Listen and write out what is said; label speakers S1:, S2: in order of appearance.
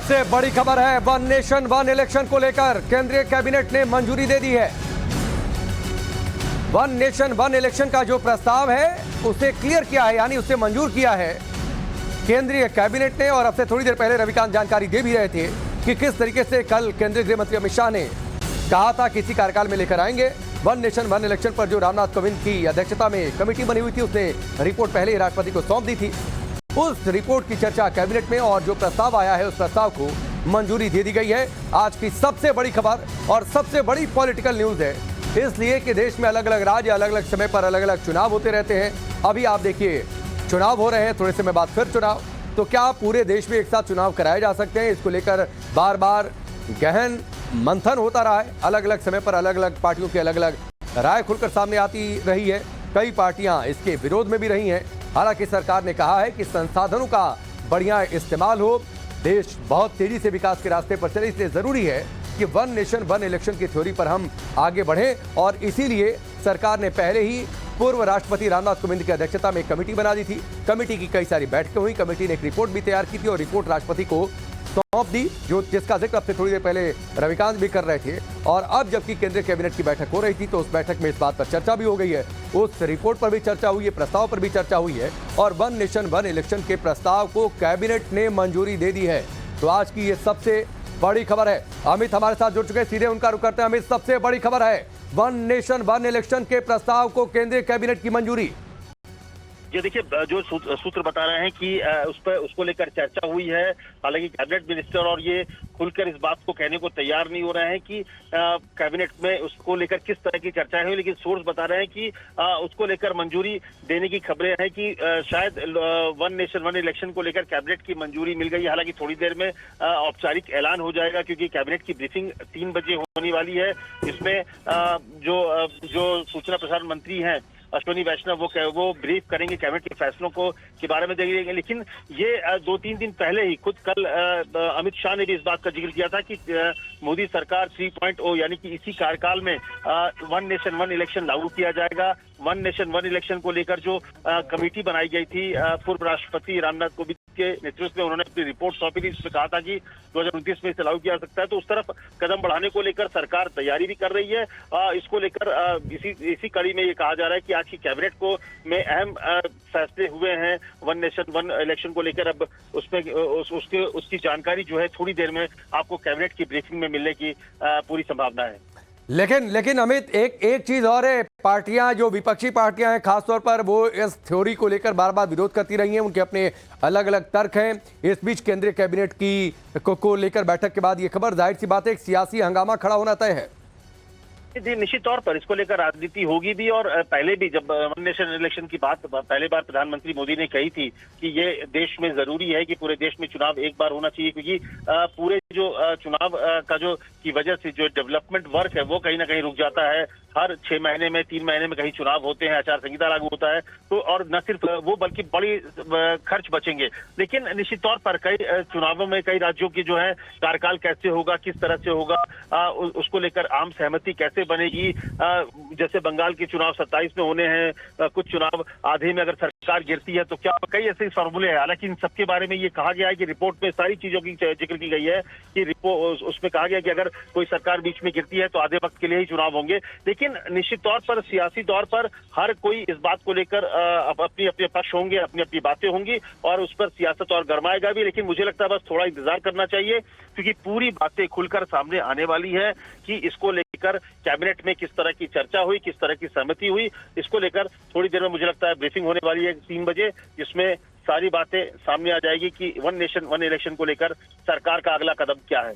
S1: सबसे बड़ी खबर है, वन नेशन वन इलेक्शन को लेकर केंद्रीय कैबिनेट ने मंजूरी दे दी है। वन नेशन वन इलेक्शन का जो प्रस्ताव है उसे क्लियर किया है, यानी उसे मंजूर किया है केंद्रीय कैबिनेट ने। और अब से थोड़ी देर पहले रविकांत जानकारी दे भी रहे थे कि किस तरीके से कल केंद्रीय गृह मंत्री अमित शाह ने कहा था कि इसी कार्यकाल में लेकर आएंगे वन नेशन वन इलेक्शन पर। जो रामनाथ कोविंद की अध्यक्षता में कमेटी बनी हुई थी, उसने रिपोर्ट पहले ही राष्ट्रपति को सौंप दी थी। उस रिपोर्ट की चर्चा कैबिनेट में और जो प्रस्ताव आया है उस प्रस्ताव को मंजूरी दे दी गई है। आज की सबसे बड़ी खबर और सबसे बड़ी पॉलिटिकल न्यूज है, इसलिए कि देश में अलग अलग राज्य अलग अलग समय पर अलग अलग चुनाव होते रहते हैं। अभी आप देखिए चुनाव हो रहे हैं, थोड़े समय बाद फिर चुनाव। तो क्या पूरे देश में एक साथ चुनाव कराए जा सकते हैं? इसको लेकर बार बार गहन मंथन होता रहा है। अलग अलग समय पर अलग अलग पार्टियों की अलग अलग राय खुलकर सामने आती रही है। कई पार्टियां इसके विरोध में भी रही हैं। हालांकि सरकार ने कहा है कि संसाधनों का बढ़िया इस्तेमाल हो, देश बहुत तेजी से विकास के रास्ते पर चले, इसलिए जरूरी है कि वन नेशन वन इलेक्शन की थ्योरी पर हम आगे बढ़ें। और इसीलिए सरकार ने पहले ही पूर्व राष्ट्रपति रामनाथ कोविंद की अध्यक्षता में एक कमेटी बना दी थी। कमेटी की कई सारी बैठकें हुई, कमेटी ने एक रिपोर्ट भी तैयार की थी और रिपोर्ट राष्ट्रपति को सौंप दी, जो जिसका जिक्र अब से थोड़ी देर पहले रविकांत भी कर रहे थे। और अब जबकि केंद्रीय कैबिनेट की बैठक हो रही थी तो उस बैठक में इस बात पर चर्चा भी हो गई है, उस रिपोर्ट पर भी चर्चा हुई है, प्रस्ताव पर भी चर्चा हुई है और वन नेशन वन इलेक्शन के प्रस्ताव को कैबिनेट ने मंजूरी दे दी है। तो आज की ये सबसे बड़ी खबर है। अमित हमारे साथ जुड़ चुके हैं, सीधे उनका रुख करते हैं। अमित, सबसे बड़ी खबर है वन नेशन वन इलेक्शन के प्रस्ताव को केंद्रीय कैबिनेट की मंजूरी।
S2: ये देखिए, जो सूत्र बता रहे हैं कि उसको लेकर चर्चा हुई है। हालांकि कैबिनेट मिनिस्टर और ये खुलकर इस बात को कहने को तैयार नहीं हो रहे हैं कि कैबिनेट में उसको लेकर किस तरह की चर्चा हुई, लेकिन सोर्स बता रहे हैं कि उसको लेकर मंजूरी देने की खबरें हैं कि शायद वन नेशन वन इलेक्शन को लेकर कैबिनेट की मंजूरी मिल गई। हालांकि थोड़ी देर में औपचारिक ऐलान हो जाएगा, क्योंकि कैबिनेट की ब्रीफिंग 3 बजे होने वाली है। इसमें जो सूचना प्रसारण मंत्री हैं अश्विनी वैष्णव, वो ब्रीफ करेंगे कैबिनेट के फैसलों को के बारे में देंगे। लेकिन ये 2-3 दिन पहले ही खुद कल अमित शाह ने भी इस बात का जिक्र किया था कि मोदी सरकार 3.0 यानी कि इसी कार्यकाल में वन नेशन वन इलेक्शन लागू किया जाएगा। वन नेशन वन इलेक्शन को लेकर जो कमेटी बनाई गई थी पूर्व राष्ट्रपति रामनाथ कोविंद के नेतृत्व में, उन्होंने अपनी रिपोर्ट सौंपी थी। इसमें कहा था कि 2029 में इसे लागू किया जा सकता है। तो उस तरफ कदम बढ़ाने को लेकर सरकार तैयारी भी कर रही है। इसको लेकर इसी कड़ी में ये कहा जा रहा है कि आज की कैबिनेट को में अहम फैसले हुए हैं वन नेशन वन इलेक्शन को लेकर। अब उसमें उसकी जानकारी जो है थोड़ी देर में आपको कैबिनेट की ब्रीफिंग में मिलने की पूरी संभावना है।
S1: लेकिन अमित, एक चीज और है, पार्टियां जो विपक्षी पार्टियां हैं खासतौर पर वो इस थ्योरी को लेकर बार बार विरोध करती रही हैं, उनके अपने अलग अलग तर्क हैं। इस बीच केंद्रीय कैबिनेट की को लेकर बैठक के बाद ये खबर, जाहिर सी बात है, एक सियासी हंगामा खड़ा होना तय है।
S2: जी, निश्चित तौर पर इसको लेकर राजनीति होगी भी। और पहले भी जब वन नेशन इलेक्शन की बात पहले बार प्रधानमंत्री मोदी ने कही थी कि ये देश में जरूरी है कि पूरे देश में चुनाव एक बार होना चाहिए, क्योंकि पूरे जो चुनाव का जो की वजह से जो डेवलपमेंट वर्क है वो कहीं ना कहीं रुक जाता है। हर 6 महीने में 3 महीने में कहीं चुनाव होते हैं, आचार संहिता लागू होता है। तो और न सिर्फ वो बल्कि बड़ी खर्च बचेंगे। लेकिन निश्चित तौर पर कई चुनावों में कई राज्यों की जो है कार्यकाल कैसे होगा, किस तरह से होगा, उसको लेकर आम सहमति कैसे बनेगी। जैसे बंगाल के चुनाव 27 में होने हैं, कुछ चुनाव आधे में अगर सरकार गिरती है तो क्या, कई ऐसे फॉर्मूले हैं। हालांकि इन सबके बारे में ये कहा गया है कि रिपोर्ट में सारी चीजों की जिक्र की गई है कि उसमें कहा गया कि अगर कोई सरकार बीच में गिरती है तो आधे वक्त के लिए ही चुनाव होंगे। लेकिन निश्चित तौर पर सियासी तौर पर हर कोई इस बात को लेकर अपने अपने पक्ष होंगे, अपनी अपनी बातें होंगी और उस पर सियासत और गरमाएगा भी। लेकिन मुझे लगता है बस थोड़ा इंतजार करना चाहिए, क्योंकि पूरी बातें खुलकर सामने आने वाली है कि इसको लेकर कैबिनेट में किस तरह की चर्चा हुई, किस तरह की सहमति हुई। इसको लेकर थोड़ी देर में मुझे लगता है ब्रीफिंग होने वाली है 3 बजे, जिसमें सारी बातें सामने आ जाएगी कि वन नेशन वन इलेक्शन को लेकर सरकार का अगला कदम क्या है।